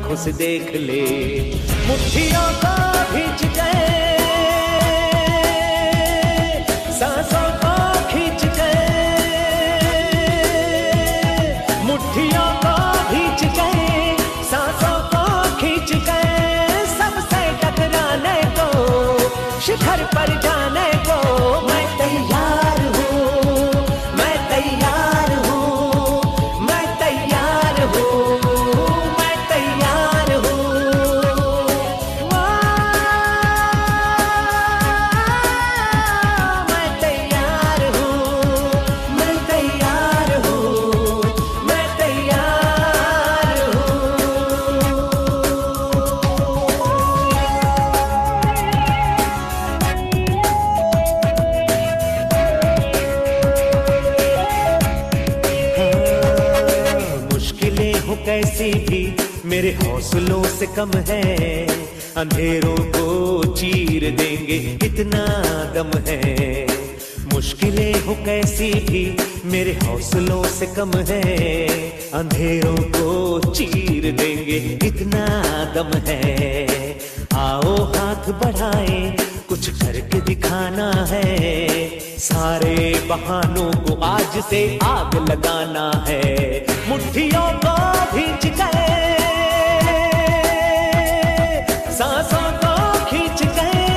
आंखों से देख ले। मुट्ठियों को भींच गए, सांसों को खींच गए, मुट्ठियों को भींच गए, सांसों को खींच गए, सबसे टकराने को, शिखर पर जाने को मैं तैयार हूँ, मैं तैयार हूँ, मैं तैयार हूँ, मैं तैयार हूँ। मैं तैयार हूँ, मैं तैयार हूँ, मैं तैयार हूँ। मुश्किलें हो कैसी भी मेरे हौसलों से कम है, अंधेरों को चीर देंगे इतना दम है। मुश्किलें हो कैसी भी मेरे हौसलों से कम है, अंधेरों को चीर देंगे इतना दम है। आओ हाथ बढ़ाएं, कुछ करके दिखाना है, सारे बहानों को आज से आग लगाना है। मुट्ठियों को भींच गए, सांसों को खींच गए,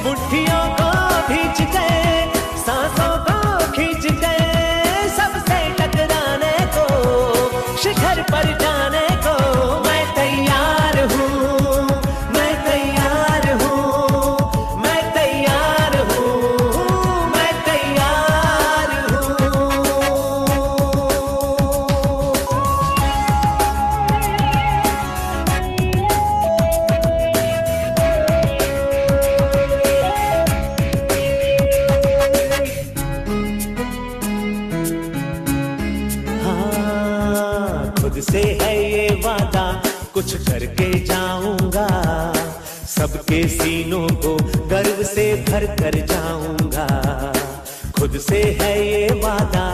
मुट्ठियों को भींच गए, सांसों को खींच गए, सबसे टकराने को, शिखर पर जाने को मैं तैयार हूँ, मैं तैयार हूँ, मैं तैयार हूँ, मैं तैयार हूँ। हाँ, खुद से है ये वादा, कुछ करके जाऊंगा, सबके सीनों को गर्व से भर कर जाऊंगा। खुद से है ये वादा,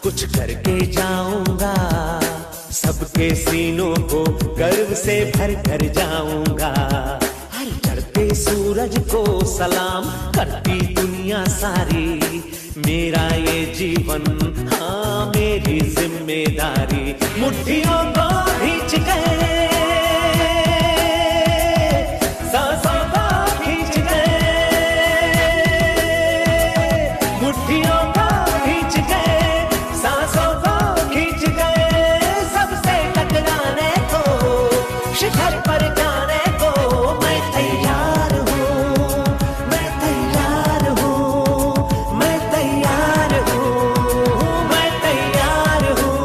कुछ करके जाऊंगा, सबके सीनों को गर्व से भर कर जाऊंगा। हर चढ़ते सूरज को सलाम करती दुनिया सारी, मेरा ये जीवन हाँ मेरी जिम्मेदारी। मुट्ठियों को भींच गए, सांसों को खींच गए, मुट्ठियों को भींच गए, सांसों को खींच गए, सबसे टकराने को, शिखर पर जाने को मैं तैयार हूँ, मैं तैयार हूँ, मैं तैयार हूँ, मैं तैयार हूँ,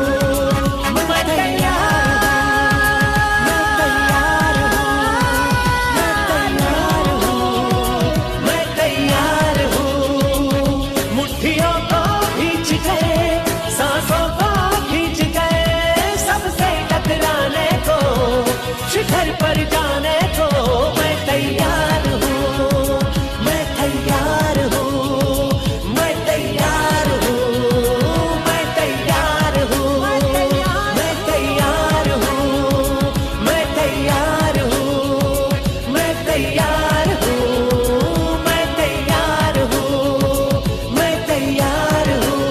मैं तैयार हूँ, मैं तैयार हूँ। मुट्ठियों को भींच गए, सांसों को खींच गए, सबसे टकराने को, शिखर पर जाने को मैं तैयार हूँ, मैं तैयार हूँ, मैं तैयार हूँ, मैं तैयार हूँ, मैं तैयार हूँ, मैं तैयार हूँ, मैं तैयार हूँ, मैं तैयार हूँ, मैं तैयार हूँ,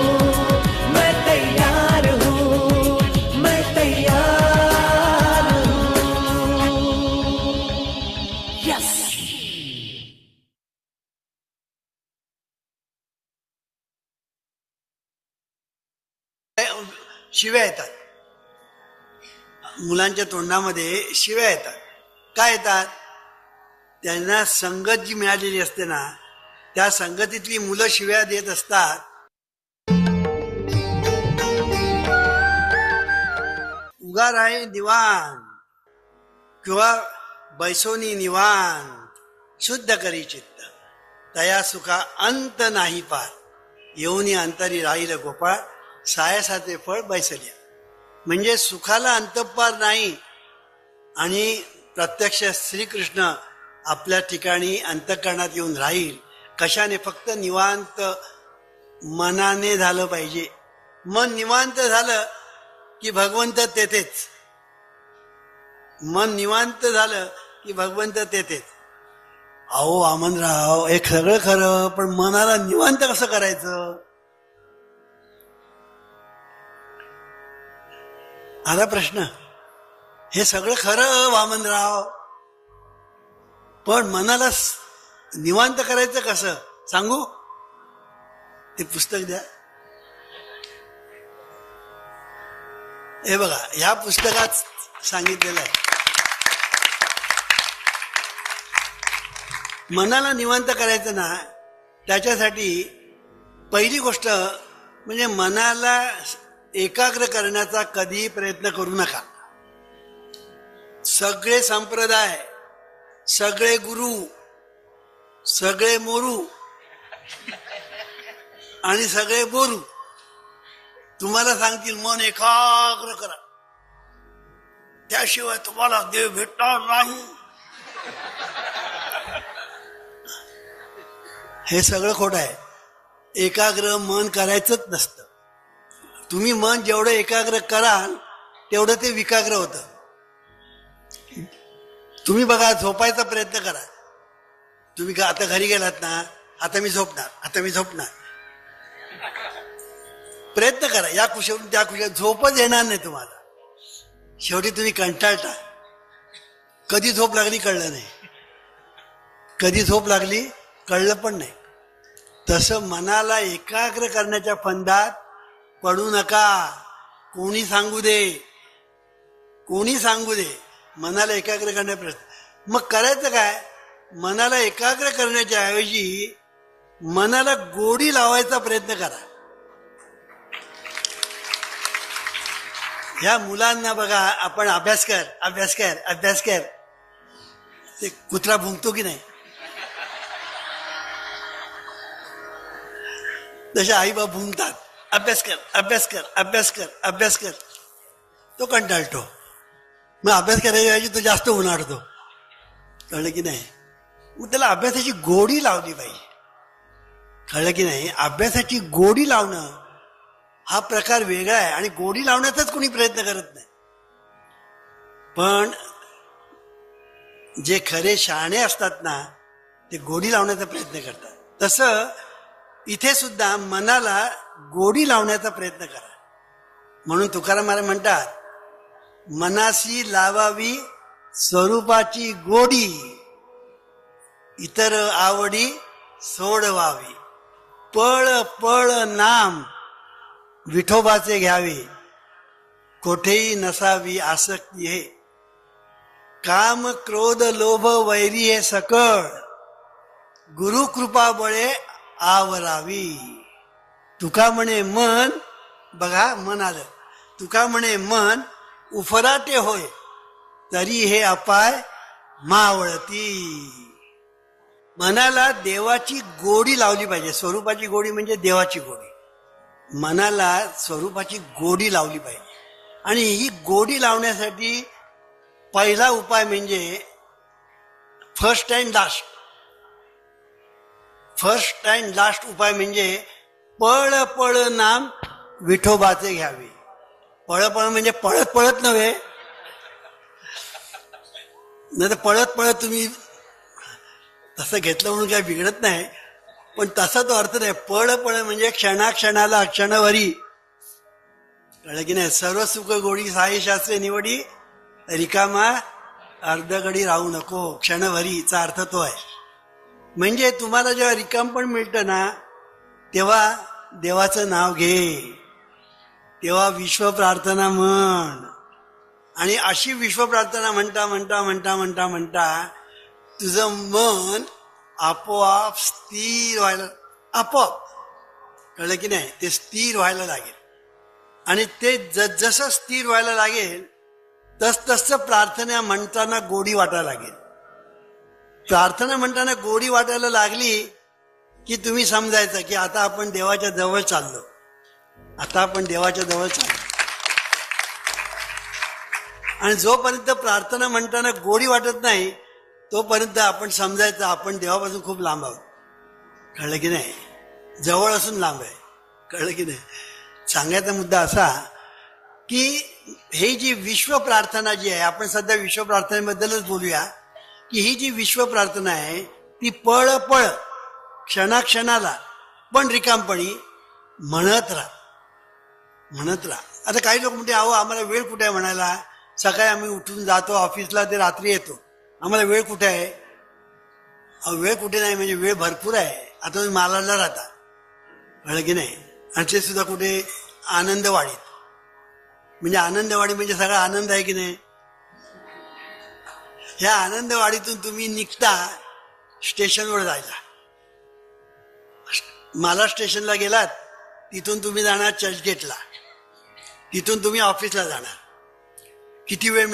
मैं तैयार हूँ, मैं तैयार हूँ। यस। शिव्या येतात, मुलांच्या तोंडामध्ये शिव्या येतात. काय येतात? त्यांना संगत जी मिळालेली असते ना, त्या संगतीतली मुलं शिव्या देत असतात. उगार आहे दिवाण किंवा बैसोनी निवान, शुद्ध करी चित्त, तया सुखा अंत नाही पार, येऊनी अंतरी राहील गोपाळ, सायासाचे फळ बैसल्या. म्हणजे सुखाला अंतपार नाही आणि प्रत्यक्ष श्रीकृष्ण आपल्या ठिकाणी अंतःकरणात येऊन राहील. कशाने? फक्त निवांत मनाने झालं पाहिजे. मन निवांत झालं की भगवंत तेथेच. मन निवांत झालं की भगवंत तेथेच. अहो वामनराव, हे सगळं खरं, पण मनाला निवांत कसं करायचं? आला प्रश्न. हे सगळं खरं वामनराव, पण मनाला निवांत करायचं कसं सांगू? ते पुस्तक द्या. हे बघा, ह्या पुस्तकात सांगितलेलं आहे. मनाला निवांत करायचं ना, त्याच्यासाठी पहिली गोष्ट म्हणजे मनाला एकाग्र करण्याचा कधीही प्रयत्न करू नका. सगळे संप्रदाय, सगळे गुरु, सगळे मोरू आणि सगळे बोरू तुम्हाला सांगतील मन एकाग्र करा, त्याशिवाय तुम्हाला देव भेटणार नाही. हे सगळं खोटं आहे. एकाग्र मन करायचंच नसतं. तुम्ही मन जेवढं एकाग्र कराल तेवढं ते विकाग्र होतं. तुम्ही बघा, झोपायचा प्रयत्न करा. तुम्ही आता घरी गेलात ना, आता मी झोपणार, आता मी झोपणार, प्रयत्न करा. या कुशावरून त्या कुशावर झोपच येणार नाही तुम्हाला. शेवटी तुम्ही कंटाळता. कधी झोप लागली कळलं नाही, कधी झोप लागली कळलं पण नाही. तसं मनाला एकाग्र करण्याच्या फंदात पडू नका. कोणी सांगू दे, कोणी सांगू दे, मनाला एकाग्र करण्याचा प्रयत्न. मग करायचं काय? मनाला एकाग्र करण्याच्या ऐवजी मनाला गोडी लावायचा प्रयत्न करा. ह्या मुलांना बघा, आपण अभ्यास कर, अभ्यास कर, अभ्यास कर, ते कुत्रा भुंकतो की नाही, तसे आई बाबा भुंकतात. अभ्यास कर, अभ्यास कर, अभ्यास कर, अभ्यास कर. तो कंटाळतो. मग अभ्यास करायच्या ऐवजी तो जास्त उन्हाळतो. कळलं की नाही? मग त्याला अभ्यासाची गोडी लावली पाहिजे. कळलं की नाही? अभ्यासाची गोडी लावणं हा प्रकार वेगळा आहे आणि गोडी लावण्याचाच कोणी प्रयत्न करत नाही. पण जे खरे शहाणे असतात ना, ते गोडी लावण्याचा प्रयत्न करतात. तसं इथे सुद्धा मनाला गोडी लावण्याचा प्रयत्न करा. म्हणून तुकाराम महाराज म्हणतात, मनासी लावावी स्वरूपाची गोडी, इतर आवडी सोडवावी. पळ पळ नाम विठोबाचे घ्यावे, कोठेही नसावी आसक्ती हे. काम क्रोध लोभ वैरी हे सकळ, गुरु कृपा बळे आवरावी. तुका म्हणे मन, बघा मन आलं. तुका म्हणे मन उफराटे होय, तरी हे अपाय मावळती. मनाला देवाची गोडी लावली पाहिजे. स्वरूपाची गोडी म्हणजे देवाची गोडी. मनाला स्वरूपाची गोडी लावली पाहिजे. आणि ही गोडी लावण्यासाठी पहिला उपाय म्हणजे first and last. First and last उपाय म्हणजे पळ पळ नाम विठोबाचे घ्यावे. पळ पळ म्हणजे पळत पळत नव्हे, नाही तर पळत पळत तुम्ही तसं घेतलं म्हणून काय बिघडत नाही, पण तसा तो अर्थ नाही. पळ पळ म्हणजे क्षणाक्षणाला क्षणभरी. कळलं की नाही? सर्व सुख गोडी साई शास्त्रे निवडी, रिकामा अर्धघडी राहू नको. क्षणभरीचा अर्थ तो आहे. म्हणजे तुम्हाला जेव्हा रिकाम पण मिळतं ना, तेव्हा देवाचं नाव घे, तेव्हा विश्व प्रार्थना म्हण. आणि अशी विश्व प्रार्थना म्हणता म्हणता म्हणता म्हणता म्हणता तुझं मन आपोआप स्थिर व्हायला, आपोआप, कळलं की नाही, ते स्थिर व्हायला लागेल. आणि ते जसं स्थिर व्हायला लागेल तसं प्रार्थना म्हणताना गोडी वाटायला लागेल. प्रार्थना म्हणताना गोडी वाटायला लागली की तुम्ही समजायचं की आता आपण देवाच्या जवळ चाललो, आता आपण देवाच्या जवळ चाललो. आणि जोपर्यंत प्रार्थना म्हणताना गोडी वाटत नाही तोपर्यंत आपण समजायचं आपण देवापासून खूप लांब आहोत. कळलं की नाही? जवळ असून लांब आहे. कळलं की नाही? सांगायचा मुद्दा असा की ही जी विश्व प्रार्थना जी आहे, आपण सध्या विश्व प्रार्थनेबद्दलच बोलूया, की ही जी विश्व प्रार्थना आहे ती पळ पळ क्षणाक्षणाला पण रिकामपणी म्हणत राहा. आता काही लोक म्हणते अहो आम्हाला वेळ कुठे आहे म्हणायला, सकाळी आम्ही उठून जातो ऑफिसला ते रात्री येतो, आम्हाला वेळ कुठे आहे. वेळ कुठे नाही म्हणजे वेळ भरपूर आहे. आता तुम्ही मालाडला राहता, कळलं की नाही, आणि ते सुद्धा कुठे आनंदवाडीत. म्हणजे आनंदवाडी म्हणजे सगळा आनंद आहे की नाही. ह्या आनंदवाडीतून तुम्ही निघता स्टेशनवर जायला, मालाड स्टेशनला गेलात, तिथून तुम्ही जाणार चर्चगेटला, तिथून तुम्ही ऑफिसला जाणार. किती वेळ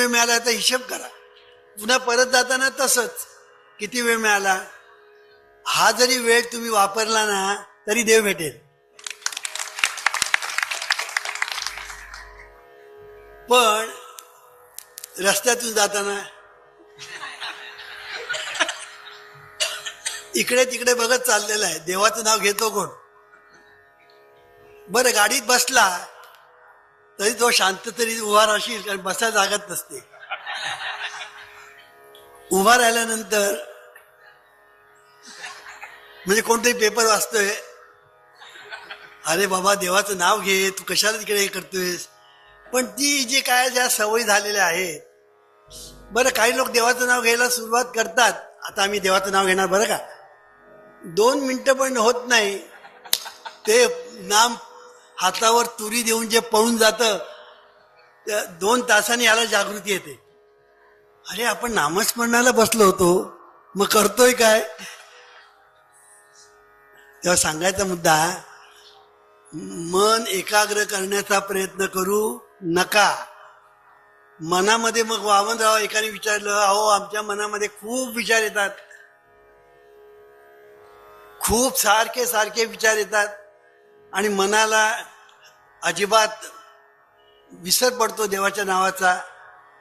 मिळाला तर हिशेब करा. पुन्हा परत जाताना तसंच किती वेळ मिळाला. हा जरी वेळ तुम्ही वापरला ना तरी देव भेटेल. पण रस्त्यातून जाताना इकडे तिकडे बघत चाललेलं आहे, देवाचं नाव घेतो कोण. बरं गाडीत बसला तरी तो शांत तरी उभा राहशील, कारण बसायला जागत नसते. उभा राहिल्यानंतर म्हणजे कोणतरी पेपर वाचतोय, अरे बाबा देवाचं नाव घे, तू कशाला तिकडे हे करतोयस. पण ती जे काय ज्या सवयी झालेल्या आहेत. बरं काही लोक देवाचं नाव घ्यायला सुरुवात करतात, आता आम्ही देवाचं नाव घेणार बरं का, 2 मिनिटं पण होत नाही ते नाम हातावर तुरी देऊन जे पळून जातं, 2 तासांनी याला जागृती येते. अरे आपण नामस्मरणाला बसलो होतो, मग करतोय काय. तेव्हा सांगायचा मुद्दा, मन एकाग्र करण्याचा प्रयत्न करू नका. मनामध्ये मग वामनराव एकाने विचारलं, अहो आमच्या मनामध्ये खूप विचार येतात, खूप सारखे सारखे विचार येतात आणि मनाला अजिबात विसर पडतो देवाच्या नावाचा.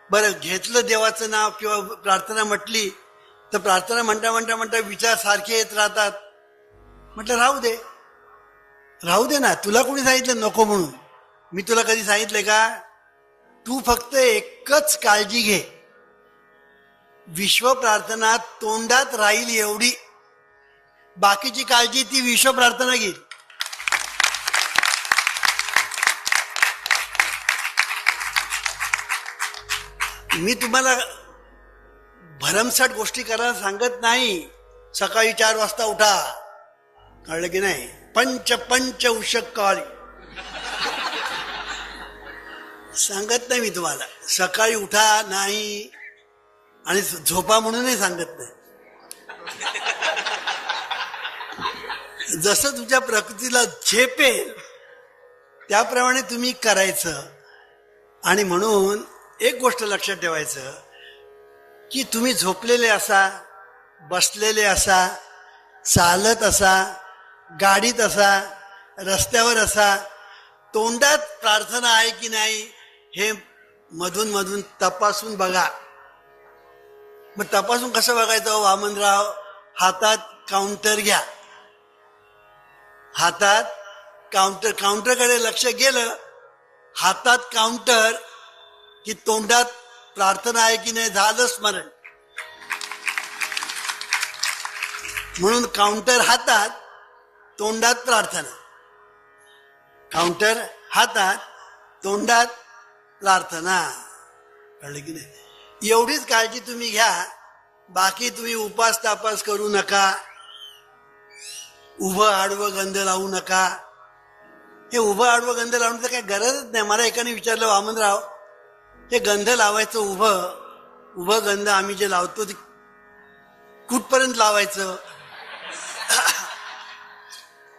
बरं घेतलं देवाचं नाव किंवा प्रार्थना म्हटली तर प्रार्थना म्हणता विचार सारखे येत राहतात. म्हटलं राहू दे ना, तुला कोणी सांगितलं नको म्हणून. मी तुला कधी सांगितलंय का. तू फक्त एकच काळजी घे, विश्व प्रार्थना तोंडात राहील एवढी, बाकीची काळजी ती विश्व प्रार्थना घेईल. मी तुम्हाला भरमसाठ गोष्टी करायला सांगत नाही. सकाळी 4 वाजता उठा, कळलं की नाही, पंच उषक काळी सांगत नाही मी तुम्हाला. सकाळी उठा नाही आणि झोपा म्हणूनही सांगत नाही. जसं तुमच्या प्रकृतीला झेपेल त्याप्रमाणे तुम्ही करायचं. आणि म्हणून एक गोष्ट लक्षात ठेवायचं की तुम्ही झोपलेले असा, बसलेले असा, चालत असा, गाडीत असा, रस्त्यावर असा, तोंडात प्रार्थना आहे की नाही हे मधून मधून तपासून बघा. मग तपासून कसं बघायचं वामनराव. हातात काउंटर घ्या, हातात काउंटरकडे लक्ष गेलं, हातात काउंटर की तोंडात प्रार्थना आहे की नाही, झालं स्मरण. म्हणून काउंटर हातात, तोंडात प्रार्थना. काउंटर हातात, तोंडात प्रार्थना. कळलं की नाही. एवढीच काळजी तुम्ही घ्या. बाकी तुम्ही उपास तापास करू नका, उभं आडवं गंध लावू नका. हे उभं आडवं गंध लावण्याचं काही गरजच नाही. मला एकाने विचारलं, वामनराव हे गंध लावायचं उभं गंध आम्ही जे लावतो ते कुठपर्यंत लावायचं.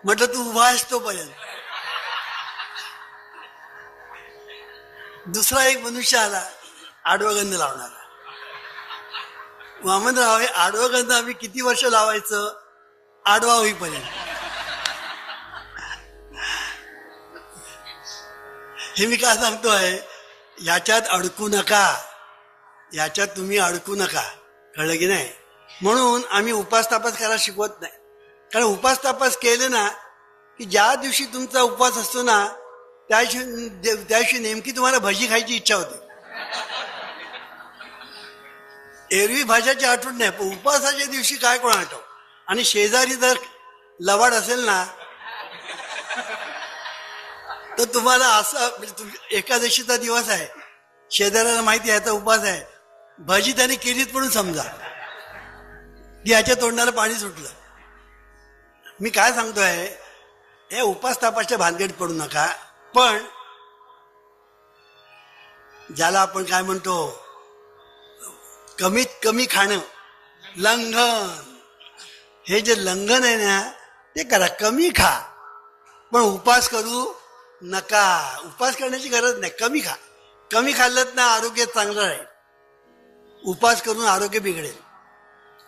म्हटलं तू उभा आहेस तोपर्यंत. दुसरा एक मनुष्य आला आडवं गंध लावणारा. वामनराव हे आडवं गंध आम्ही किती वर्ष लावायचं, आडवा होईपर्यंत. हे मी काय सांगतोय, याच्यात अडकू नका, याच्यात तुम्ही अडकू नका. कळलं की नाही. म्हणून आम्ही उपास तापास करायला शिकवत नाही. कारण उपास तापास केले ना की ज्या दिवशी तुमचा उपवास असतो ना त्यादिवशी नेमकी तुम्हाला भजी खायची इच्छा होते. एरवी भाज्याची आठवण नाही, पण उपवासाच्या दिवशी काय कोण आठव. आणि शेजारी जर लवाड असेल ना तर तुम्हाला असं म्हणजे एकादशीचा दिवस आहे, शेजाऱ्याला माहिती आहे याचा उपवास आहे, भजी त्याने केलीच म्हणून समजा की याच्या तोंडाला पाणी सुटलं. मी काय सांगतोय, हे उपास तापासच्या भानगडीत पडू नका. पण ज्याला आपण काय म्हणतो कमीत कमी खाणं, लंघन, हे जे लंघन आहे ना ते करा, कमी खा. पण उपास करू नका. उपास करण्याची गरज नाही, कमी खा. कमी खाल्लं ना आरोग्य चांगलं राहील. उपास करून आरोग्य बिघडेल.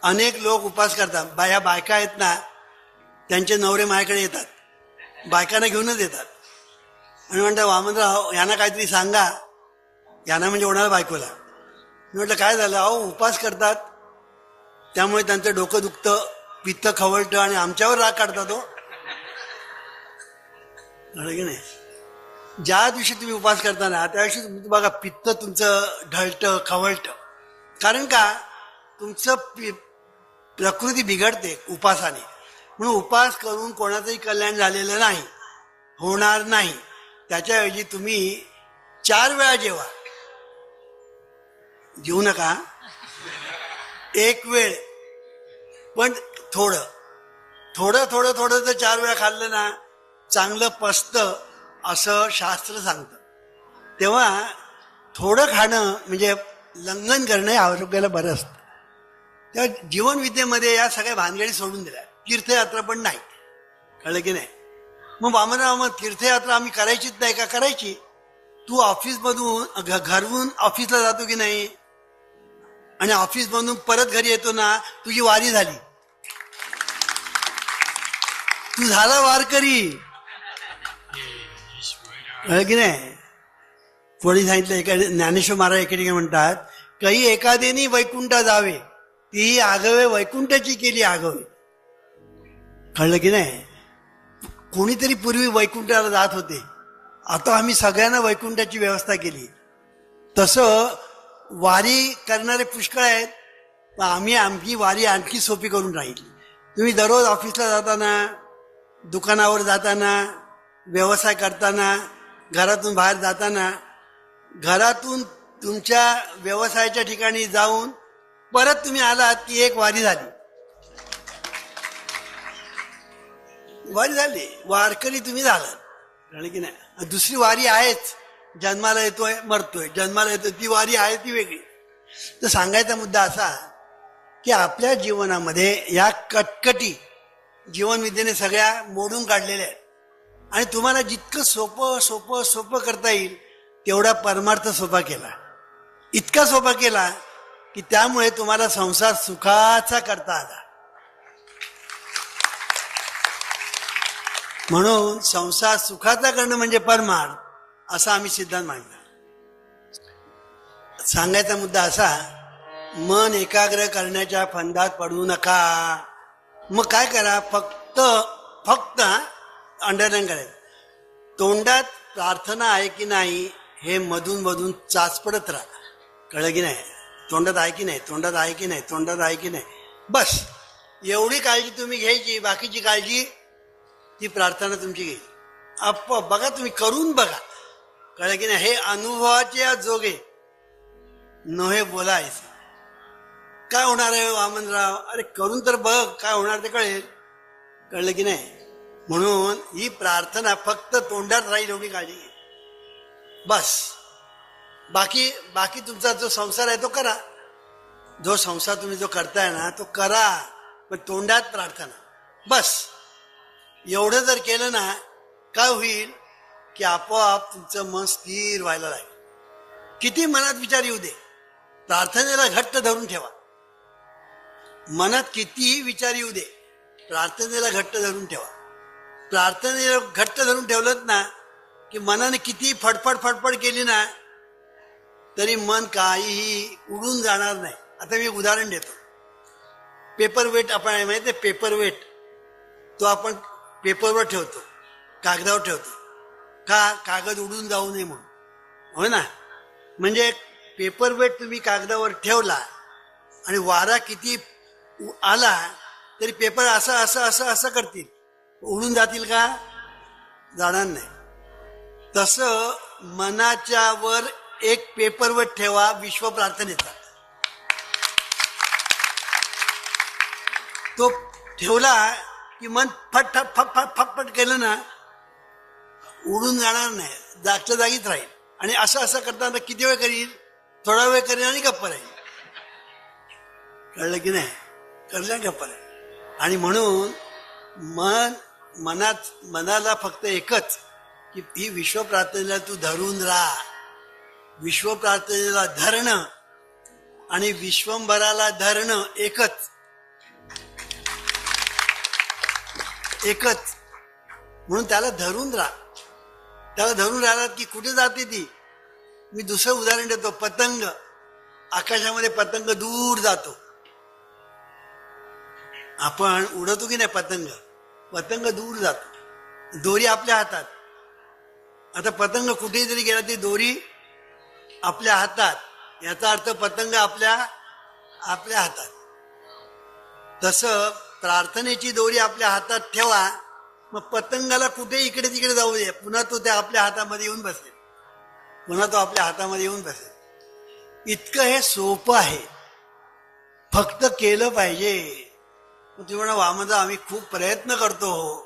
अनेक लोक उपास करतात. ह्या बायका आहेत ना, त्यांचे नवरे माझ्याकडे येतात, बायकांना घेऊनच येतात आणि म्हणतात वामनराव यांना काहीतरी सांगा. यांना म्हणजे होणार बायकोला. मी म्हटलं काय झालं? अहो उपास करतात त्यामुळे त्यांचं डोकं दुखतं, पित्त खवळतं आणि आमच्यावर राग काढतात. हो की नाही? ज्या दिवशी तुम्ही उपास करता ना त्या दिवशी तुम्ही बघा पित्त तुमचं ढळतं, खवळतं. कारण का? तुमचं प्रकृती बिघडते उपासाने. म्हणून उपास करून कोणाचंही कल्याण झालेलं नाही, होणार नाही. त्याच्याऐवजी तुम्ही 4 वेळा जेवा. जेवू नका, एक वेळ, पण थोडं थोडं थोडं थोडं जर 4 वेळा खाल्लं ना चांगलं पचतं असं शास्त्र सांगतं. तेव्हा थोडं खाणं म्हणजे लंघन करणं हे आरोग्याला बरं असतं. तेव्हा जीवनविद्येमध्ये या सगळ्या भानगडी सोडून दिल्या. तीर्थयात्रा पण नाही, कळलं की नाही? मग वामनराव मग तीर्थयात्रा आम्ही करायचीच नाही का? करायची. तू ऑफिसमधून घरून ऑफिसला जातो की नाही, आणि ऑफिसमधून परत घरी येतो ना, तुझी वारी झाली. तू झाला वारकरी, कळलं की नाही? कोणी सांगितलं, एका ज्ञानेश्वर महाराज एके ठिकाणी म्हणतात, काही एखाद्यानी वैकुंठ जावे, ती आगवे वैकुंठाची केली आगवे. कळलं की नाही? कोणीतरी पूर्वी वैकुंठाला जात होते, आता आम्ही सगळ्यांना वैकुंठाची व्यवस्था केली. तसं वारी करणारे पुष्कळ आहेत, पण आम्ही आमची वारी आणखी सोपी करून राहिली. तुम्ही दररोज ऑफिसला जाताना, दुकानावर जाताना, व्यवसाय करताना, घरातून बाहेर जाताना, घरातून तुमच्या व्यवसायाच्या ठिकाणी जाऊन परत तुम्ही आलात की एक वारी झाली. वारी झाली, वारकरी तुम्ही झालात, कळलं की नाही? दुसरी वारी आहेच, जन्माला येतोय मरतोय, जन्माला येतोय, ती वारी आहे ती वेगळी. तर सांगायचा मुद्दा असा की आपल्या जीवनामध्ये या कटकटी जीवनविद्येने सगळ्या मोडून काढलेल्या आहेत. आणि तुम्हाला जितकं सोपं सोपं सोपं करता येईल तेवढा परमार्थ सोपा केला. इतका सोपा केला की त्यामुळे तुम्हाला संसार सुखाचा करता आला. म्हणून संसार सुखाचा करणं म्हणजे परमार्थ, असा आम्ही सिद्धांत मांडला. सांगायचा मुद्दा असा, मन एकाग्र करण्याच्या फंदात पडू नका. मग काय करा? फक्त अंडरलाईन करायचं, तोंडात प्रार्थना आहे की नाही हे मधून मधून चाचपडत राहा. कळलं की नाही? तोंडात आहे की नाही, तोंडात आहे की नाही, तोंडात आहे की नाही, बस एवढी काळजी तुम्ही घ्यायची. बाकीची काळजी ती प्रार्थना तुमची घेईल. बघा, तुम्ही करून बघा, कळलं की नाही? हे अनुभवाच्या जोगे नव्हे बोलायचं. काय होणार आहे वामनराव? अरे करून तर बघ, काय होणार ते कळेल. कळलं की नाही? म्हणून ही प्रार्थना फक्त तोंडात राहील एवढी काळजी घे, बस. बाकी तुमचा जो संसार आहे तो करा. जो संसार तुम्ही जो करताय ना तो करा, पण तोंडात प्रार्थना, बस. एवढं जर केलं ना काय होईल की आपोआप तुमचं मन स्थिर व्हायला लागेल. किती मनात विचार येऊ दे, प्रार्थनेला घट्ट धरून ठेवा. मनात कितीही विचार येऊ दे, प्रार्थनेला घट्ट धरून ठेवा. प्रार्थनेला घट्ट धरून ठेवलं ना की मनाने किती फडफड केली ना तरी मन काहीही उडून जाणार नाही. आता मी उदाहरण देतो. पेपर वेट आपण माहिती आहे, पेपर वेट तो आपण पेपरवर ठेवतो, कागदावर ठेवतो. का कागद उडून जाऊ नये म्हणून, हो ना. म्हणजे पेपर वेट तुम्ही कागदावर ठेवला आणि वारा किती आला तरी पेपर असं असं असं असं करतील, उडून जातील का? जाणार नाही. तसं मनाच्या वर एक पेपरवर ठेवा विश्व प्रार्थनेचा. तो ठेवला की मन फट फट फट फट केलं ना, उडून जाणार नाही, जागच्या जागीच राहील. आणि असं असं करताना किती वेळ करील? थोडा वेळ करील आणि गप्प राहील. कळलं की नाही? कळलं गप्प राहील. आणि म्हणून मनाला फक्त एकच की ही विश्व प्रार्थनेला तू धरून राहा. विश्व प्रार्थनेला धरणं आणि विश्वंभराला धरणं एकच एकच. म्हणून त्याला धरून राहा. त्याला धरून राहिलात की कुठे जाते ती? मी दुसरं उदाहरण देतो. पतंग, आकाशामध्ये पतंग दूर जातो. आपण उडवतो की नाही पतंग? पतंग दूर जातो, दोरी आपल्या हातात. आता पतंग कुठेही जरी गेला ती दोरी आपल्या हातात, याचा अर्थ पतंग आपल्या हातात. तसं प्रार्थनेची दोरी आपल्या हातात ठेवा, मग पतंगाला कुठे इकडे तिकडे जाऊ दे, पुन्हा तो त्या आपल्या हातामध्ये येऊन बसेल. इतकं हे सोपं आहे, फक्त केलं पाहिजे. तुम्ही म्हणा वामदा आम्ही खूप प्रयत्न करतो,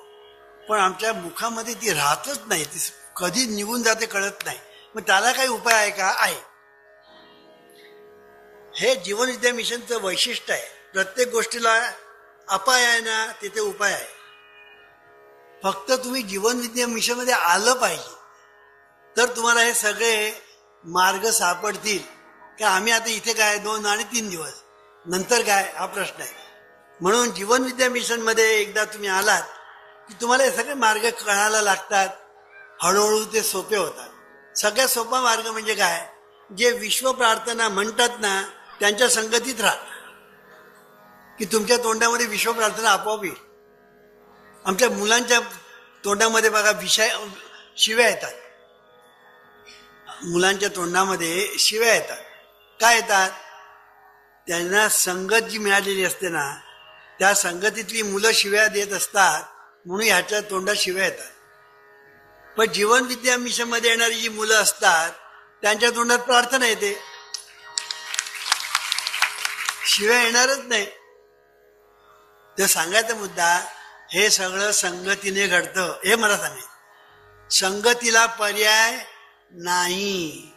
पण आमच्या मुखामध्ये ती राहतच नाही, ती कधी निघून जाते कळत नाही. मग त्याला काही उपाय आहे का? आहे. हे जीवन विद्या मिशनचं वैशिष्ट्य आहे. प्रत्येक गोष्टीला अपाय आहे ना, तिथे उपाय आहे. फक्त तुम्ही जीवन विद्या मिशन मध्ये आलं पाहिजे, तर तुम्हाला हे सगळे मार्ग सापडतील. की आम्ही आता इथे काय 2 आणि 3 दिवस नंतर काय, हा प्रश्न आहे. म्हणून जीवन विद्या मिशन मध्ये एकदा तुम्ही आलात की तुम्हाला हे सगळे मार्ग कळायला लागतात. हळूहळू ते सोपे होतात. सगळ्यात सोपा मार्ग म्हणजे काय? जे विश्व प्रार्थना म्हणतात ना, त्यांच्या संगतीत राहा की तुमच्या तोंडामध्ये विश्व प्रार्थना आपोआप येईल. आमच्या मुलांच्या तोंडामध्ये बघा शिव्या येतात. मुलांच्या तोंडामध्ये शिव्या येतात. काय येतात? त्यांना संगत जी मिळालेली असते ना, त्या संगतीतली मुलं शिव्या देत असतात, म्हणून ह्याच्या तोंडात शिव्या येतात. पण जीवन विद्या मिशन मध्ये येणारी जी मुलं असतात त्यांच्या तोंडात प्रार्थना येते, शिव्या येणारच नाही. तर सांगायचा मुद्दा, हे सगळं संगतीने घडतं. हे मला सांगायचं, संगतीला पर्याय नाही.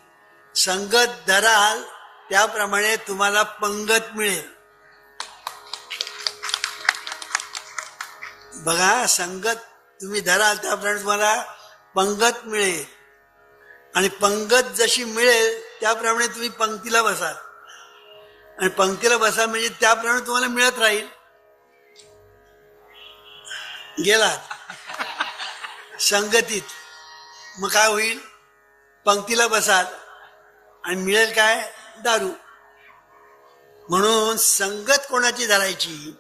संगत धराल त्याप्रमाणे तुम्हाला पंगत मिळेल. बघा, संगत तुम्ही धराल त्याप्रमाणे तुम्हाला पंगत मिळेल. आणि पंगत जशी मिळेल त्याप्रमाणे तुम्ही पंक्तीला बसाल. आणि पंक्तीला बसा म्हणजे त्याप्रमाणे तुम्हाला मिळत राहील. गेलात संगतीत, मग काय होईल? पंक्तीला बसाल आणि मिळेल काय? दारू. म्हणून संगत कोणाची धरायची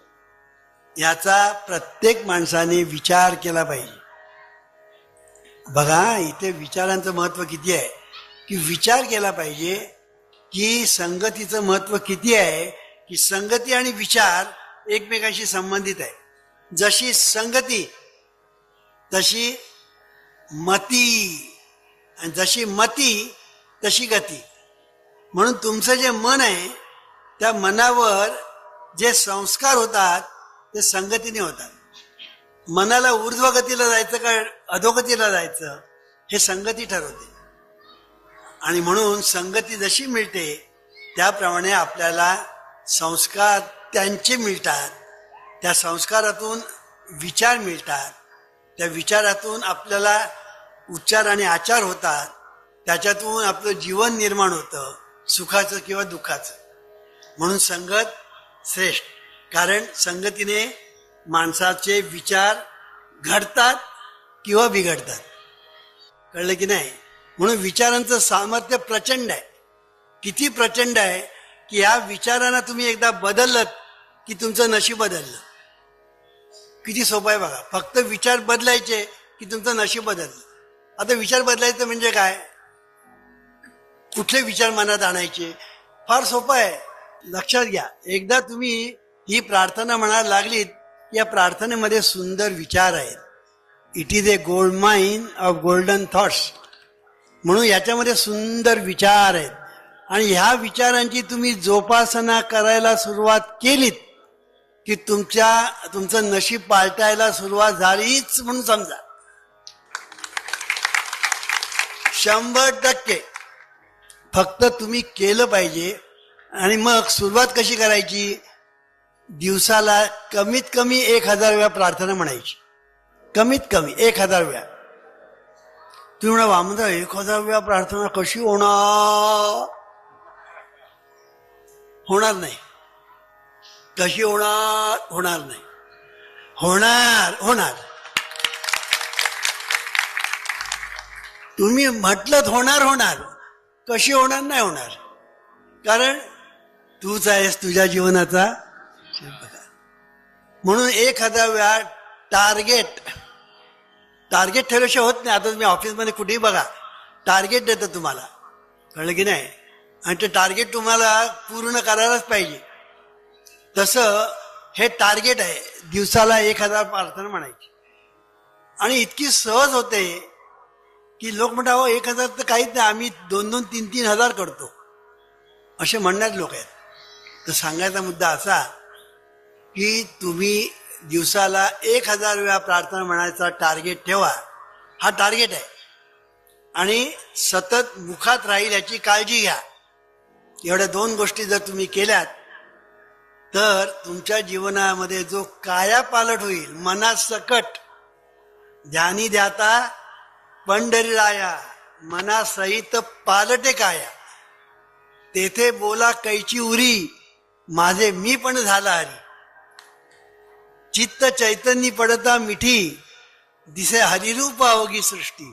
याचा प्रत्येक माणसाने विचार केला पाहिजे. बघा, इथे विचारांचं महत्व किती आहे की विचार केला पाहिजे की संगतीचं महत्व किती आहे, की संगती आणि विचार एकमेकांशी संबंधित आहे. जशी संगती तशी मती, आणि जशी मती तशी गती. म्हणून तुमचं जे मन आहे त्या मनावर जे संस्कार होतात ते संगतीने होतात. मनाला ऊर्ध्वगतीला जायचं का अधोगतीला जायचं हे संगती ठरवते. आणि म्हणून संगती जशी मिळते त्याप्रमाणे आपल्याला संस्कार त्यांचे मिळतात. त्या संस्कारातून विचार मिळतात. त्या विचारातून आपल्याला उच्चार आणि आचार होतात. त्याच्यातून आपलं जीवन निर्माण होतं, सुखाचं किंवा दुःखाचं. म्हणून संगत श्रेष्ठ, कारण संगतीने माणसाचे विचार घडतात किंवा बिघडतात. कळलं की नाही? म्हणून विचारांचं सामर्थ्य प्रचंड आहे. किती प्रचंड आहे की या विचारांना तुम्ही एकदा बदललं की तुमचं नशीब बदललं. किती सोपं आहे बघा. फक्त विचार बदलायचे की तुमचं नशीब बदललं. आता विचार बदलायचं म्हणजे काय? कुठले विचार मनात आणायचे? फार सोपं आहे. लक्षात घ्या, एकदा तुम्ही ही प्रार्थना म्हणायला लागलीत, या प्रार्थनेमध्ये सुंदर विचार आहेत. It is a gold mine of golden thoughts. म्हणून याच्यामध्ये सुंदर विचार आहेत आणि ह्या विचारांची तुम्ही जोपासना करायला सुरुवात केलीत की तुमचं नशीब पालटायला सुरुवात झालीच म्हणून समजा. 100% फक्त तुम्ही केलं पाहिजे. आणि मग सुरुवात कशी करायची? दिवसाला कमीत कमी 1000 वेळा प्रार्थना म्हणायची. कमीत कमी 1000 वेळा. तुम्ही म्हणा वामनदा 1000 वेळा प्रार्थना कशी होणार? होणार नाही. कशी होणार? होणार नाही. होणार. तुम्ही म्हटलं होणार. कशी होणार? नाही होणार. कारण तूच आहेस तुझ्या जीवनाचा शिल्पकार. म्हणून 1000 वेळा टार्गेट ठरवल्याशिवाय होत नाही. आता तुम्ही ऑफिसमध्ये कुठेही बघा, टार्गेट देतं तुम्हाला, कळलं की नाही? आणि ते टार्गेट तुम्हाला पूर्ण करायलाच पाहिजे. तसं हे टार्गेट आहे, दिवसाला 1000 प्रार्थना म्हणायची. आणि इतकी सहज होते की लोक म्हणतात हो 1000 तर काहीच नाही, आम्ही 2-2, 3-3 हजार करतो, असे म्हणणारे लोक आहेत. तर सांगायचा मुद्दा असा की तुम्ही दिवसाला 1000 वेळा प्रार्थना म्हणायचा टार्गेट ठेवा. हा टार्गेट आहे. आणि सतत मुखात राहील याची काळजी घ्या. एवढ्या 2 गोष्टी जर तुम्ही केल्यात तर तुमच्या जीवनामध्ये जो कायापालट होईल, मनासकट, ध्यानी ध्याता पंढरीराया मनासहित पालटे काया, तेथे बोला कैची उरी, माझे मी पण झाला हरी. चित्त चैतन्य पडता मिठी, दिसे हरिरूप अवघी सृष्टी.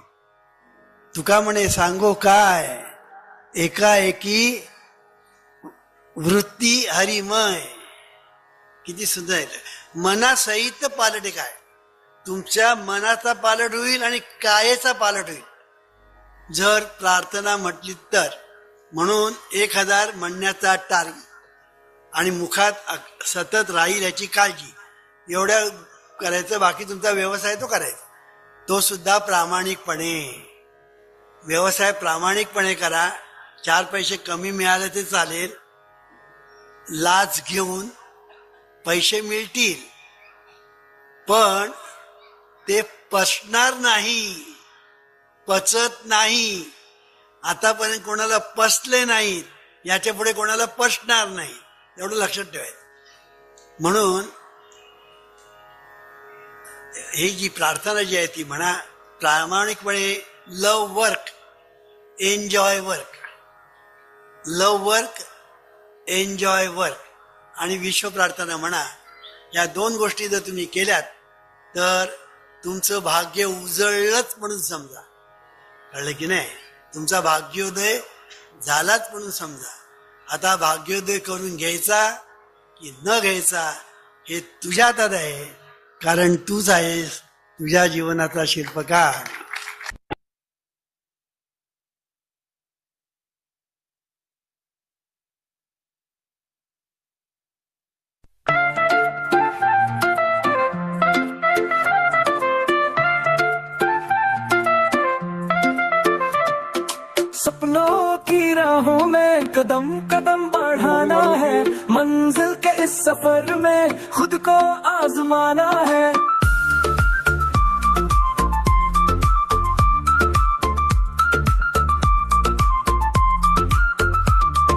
तुका म्हणे सांगो काय, एकाएकी वृत्ती हरिमय. किती सुंदर आहे. मनासहित पालटे काय, तुमच्या मनाचा पालट होईल आणि कायेचा पालट होईल जर प्रार्थना म्हटली तर. म्हणून 1000 म्हणण्याचा टार्गेट आणि मुखात सतत राहील याची काळजी, एवढ्या करायचं. बाकी तुमचा व्यवसाय तो करायचा, तो सुद्धा प्रामाणिकपणे. व्यवसाय प्रामाणिकपणे करा. 4 पैसे कमी मिळाले ते चालेल. लाच घेऊन पैसे मिळतील, पण ते पचणार नाही, पचत नाही. आतापर्यंत कोणाला पचले नाहीत, याच्या पुढे कोणाला पचणार नाही, एवढं लक्षात ठेवायचं. म्हणून ही जी प्रार्थना जी आहे ती म्हणा प्रामाणिकपणे. लव वर्क, एन्जॉय वर्क. लव वर्क, एन्जॉय वर्क. आणि विश्व प्रार्थना म्हणा. या 2 गोष्टी जर तुम्ही केल्यात तर तुमचं भाग्य उजळलंच म्हणून समजा. कळलं की नाही? तुमचा भाग्योदय झालाच म्हणून समजा. आता भाग्योदय करून घ्यायचा की न घ्यायचा हे तुझ्या हातात आहे, कारण तूच आहेस तुझ्या जीवनाचा शिल्पकार. सपनों की राहों में कदम कदम बढ़ाना है, मंजिल के इस सफर में खुद को आजमाना है.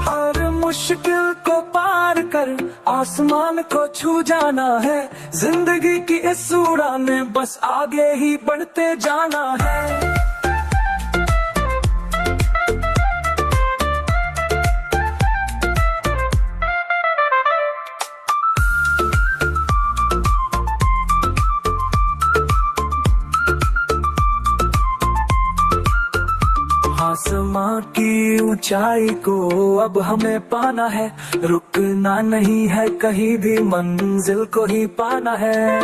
हर मुश्किल को पार कर आसमान को छू जाना है, जिंदगी की इस उड़ान में बस आगे ही बढ़ते जाना है. आसमां की ऊंचाई को अब हमें पाना है, रुकना नहीं है कहीं भी, मंजिल को ही पाना है.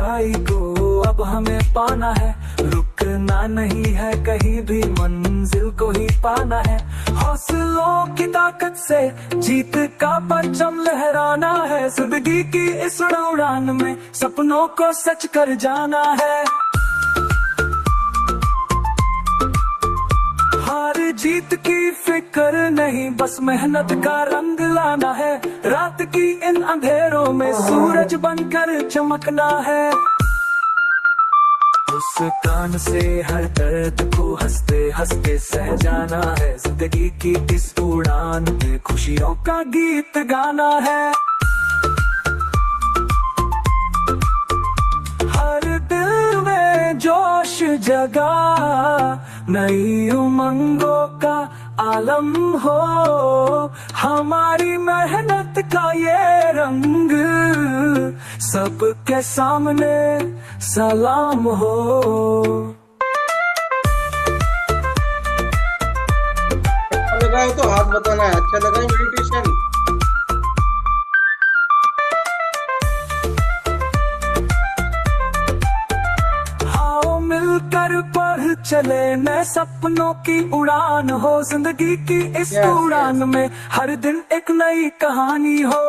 ऊंचाई को अब हमें पाना है, रुकना नहीं है कहीं भी, मंजिल को ही पाना है। हौसलों की ताकत से जीत का परचम लहराना है, जिंदगी की इस उड़ान में सपनों को सच कर जाना है। हार जीत की फिक्र नहीं, बस मेहनत का रंग लाना है, रात की इन अंधेरों में सूरज बनकर चमकना है। उस कान से हर दर्द को हंसते हंसते सह जाना है, जिंदगी की इस उड़ान में खुशियों का गीत गाना है। हर दिल में जोश जगा, नई उमंगों का आलम हो, हमारी मेहनत का ये रंग सबके सामने सलाम हो। अच्छा लगा हो तो हाथ बताना है, अच्छा लगा मेडिटेशन। मिलकर पढ़ चले नए सपनों की उड़ान हो, जिंदगी की इस उड़ान में हर दिन एक नई कहानी हो।